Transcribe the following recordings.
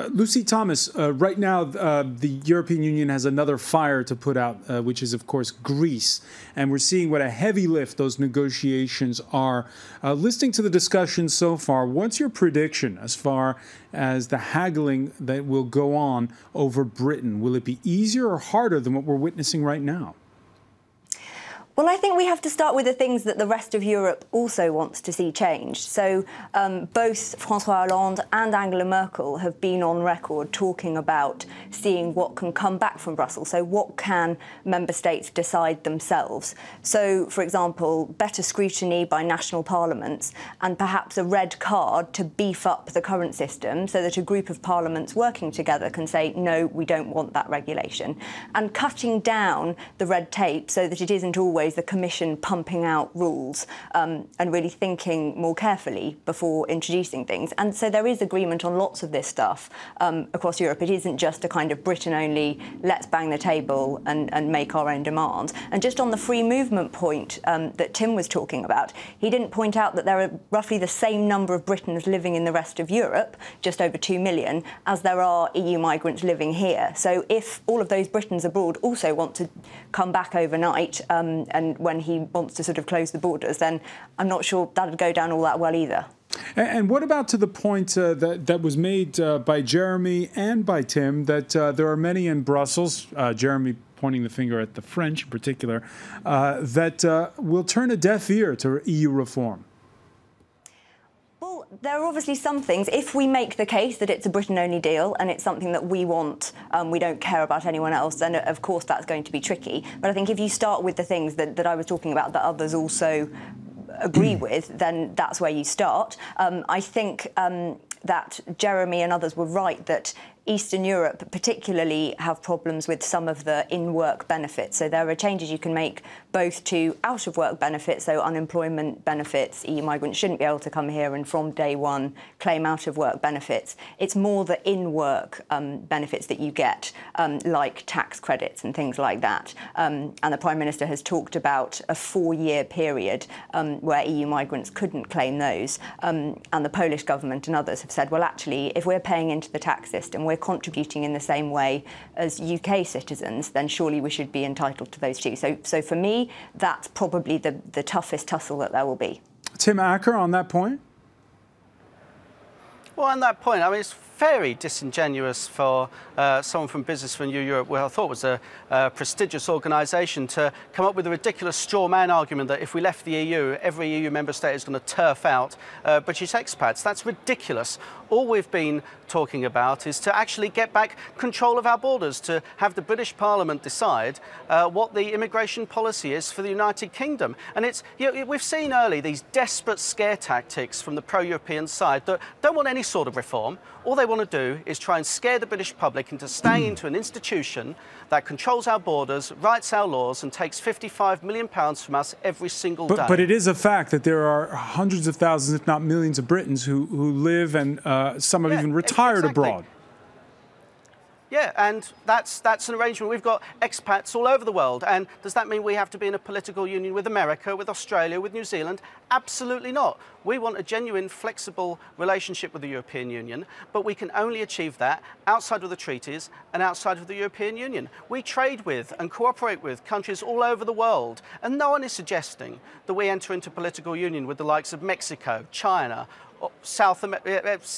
Lucy Thomas, right now the European Union has another fire to put out, which is, of course, Greece. And we're seeing what a heavy lift those negotiations are. Listening to the discussion so far, what's your prediction as far as the haggling that will go on over Britain? Will it be easier or harder than what we're witnessing right now? Well, I think we have to start with the things that the rest of Europe also wants to see changed. So both Francois Hollande and Angela Merkel have been on record talking about seeing what can come back from Brussels. So what can member states decide themselves? So, for example, better scrutiny by national parliaments and perhaps a red card to beef up the current system so that a group of parliaments working together can say, no, we don't want that regulation. And cutting down the red tape so that it isn't always the Commission pumping out rules and really thinking more carefully before introducing things. And so there is agreement on lots of this stuff across Europe. It isn't just a kind of Britain-only, let's bang the table and make our own demands. And just on the free movement point that Tim was talking about, he didn't point out that there are roughly the same number of Britons living in the rest of Europe, just over 2 million, as there are EU migrants living here. So if all of those Britons abroad also want to come back overnight and when he wants to sort of close the borders, then I'm not sure that would go down all that well either. And what about to the point that was made by Jeremy and by Tim that there are many in Brussels, Jeremy pointing the finger at the French in particular, that will turn a deaf ear to EU reform? There are obviously some things, if we make the case that it's a Britain-only deal and it's something that we want, we don't care about anyone else, then of course that's going to be tricky. But I think if you start with the things that I was talking about that others also agree with, then that's where you start. I think that Jeremy and others were right that Eastern Europe particularly have problems with some of the in-work benefits. So there are changes you can make both to out-of-work benefits, so unemployment benefits. EU migrants shouldn't be able to come here and from day one claim out-of-work benefits. It's more the in-work benefits that you get, like tax credits and things like that. And the Prime Minister has talked about a 4-year period where EU migrants couldn't claim those. And the Polish government and others have said, well, actually, if we're paying into the tax system, we're contributing in the same way as UK citizens, then surely we should be entitled to those too. So for me, that's probably the toughest tussle that there will be. Tim Aker, on that point? Well, on that point, I mean, it's very disingenuous for someone from Business for New Europe, where I thought was a prestigious organisation, to come up with a ridiculous straw man argument that if we left the EU, every EU member state is going to turf out British expats. That's ridiculous. All we've been talking about is to actually get back control of our borders, to have the British Parliament decide what the immigration policy is for the United Kingdom. And it's, you know, we've seen early these desperate scare tactics from the pro-European side that don't want any sort of reform. All they want to do is try and scare the British public into staying into an institution that controls our borders, writes our laws, and takes £55 million from us every single day. But it is a fact that there are hundreds of thousands, if not millions, of Britons who live and some have even retired abroad. Yeah, and that's an arrangement. We've got expats all over the world. And does that mean we have to be in a political union with America, with Australia, with New Zealand? Absolutely not. We want a genuine, flexible relationship with the European Union, but we can only achieve that outside of the treaties and outside of the European Union. We trade with and cooperate with countries all over the world, and no one is suggesting that we enter into political union with the likes of Mexico, China,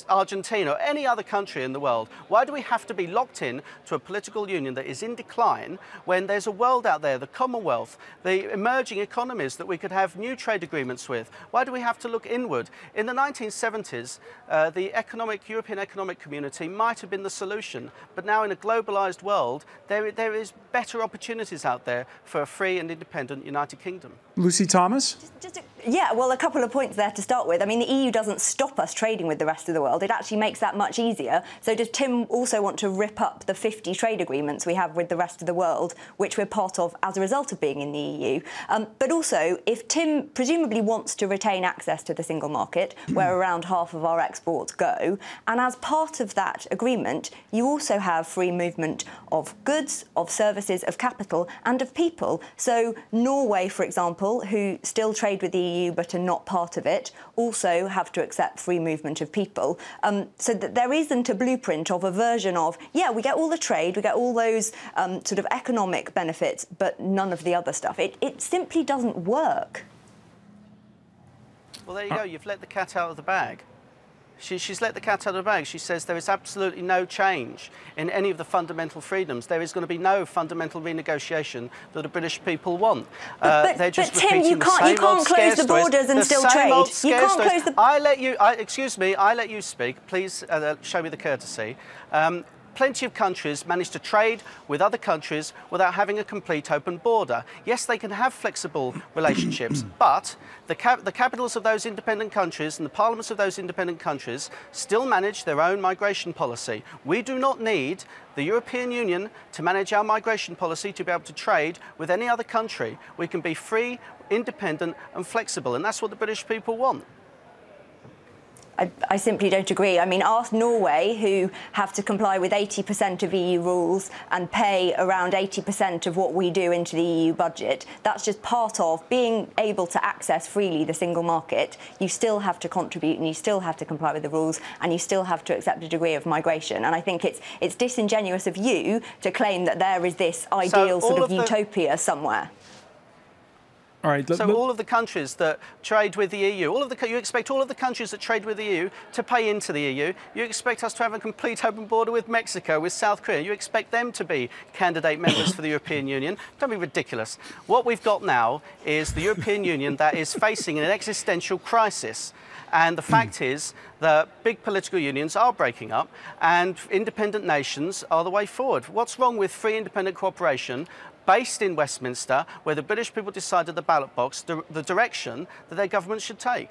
Argentina, or any other country in the world. Why do we have to be locked in to a political union that is in decline when there's a world out there, the Commonwealth, the emerging economies that we could have new trade agreements with? Why do we have to look inward? In the 1970s, the European Economic Community might have been the solution, but now in a globalised world, there is better opportunities out there for a free and independent United Kingdom. Lucy Thomas? Yeah, well, a couple of points there to start with. I mean, the EU doesn't stop us trading with the rest of the world. It actually makes that much easier. So does Tim also want to rip up the 50 trade agreements we have with the rest of the world, which we're part of as a result of being in the EU? But also, if Tim presumably wants to retain access to the single market, where around half of our exports go, and as part of that agreement, you also have free movement of goods, of services, of capital, and of people. So Norway, for example, who still trade with the EU but are not part of it also have to accept free movement of people. So that there isn't a blueprint of a version of, yeah, we get all the trade, we get all those sort of economic benefits, but none of the other stuff. It simply doesn't work. Well, there you go. You've let the cat out of the bag. She's let the cat out of the bag. She says there is absolutely no change in any of the fundamental freedoms. There is going to be no fundamental renegotiation that the British people want. They're just Tim, you can't close the borders and still trade. You can't close the... Excuse me, I let you speak. Please show me the courtesy. Plenty of countries manage to trade with other countries without having a complete open border. Yes, they can have flexible relationships, but the capitals of those independent countries and the parliaments of those independent countries still manage their own migration policy. We do not need the European Union to manage our migration policy to be able to trade with any other country. We can be free, independent and flexible, and that's what the British people want. I simply don't agree. I mean, ask Norway, who have to comply with 80% of EU rules and pay around 80% of what we do into the EU budget. That's just part of being able to access freely the single market. You still have to contribute and you still have to comply with the rules and you still have to accept a degree of migration. And I think it's disingenuous of you to claim that there is this ideal sort of utopia somewhere. All right, so all of the countries that trade with the EU, you expect all of the countries that trade with the EU to pay into the EU. You expect us to have a complete open border with Mexico, with South Korea. You expect them to be candidate members for the European Union. Don't be ridiculous. What we've got now is the European Union that is facing an existential crisis. And the fact is that big political unions are breaking up and independent nations are the way forward. What's wrong with free independent cooperation based in Westminster, where the British people decide at the ballot box the direction that their government should take?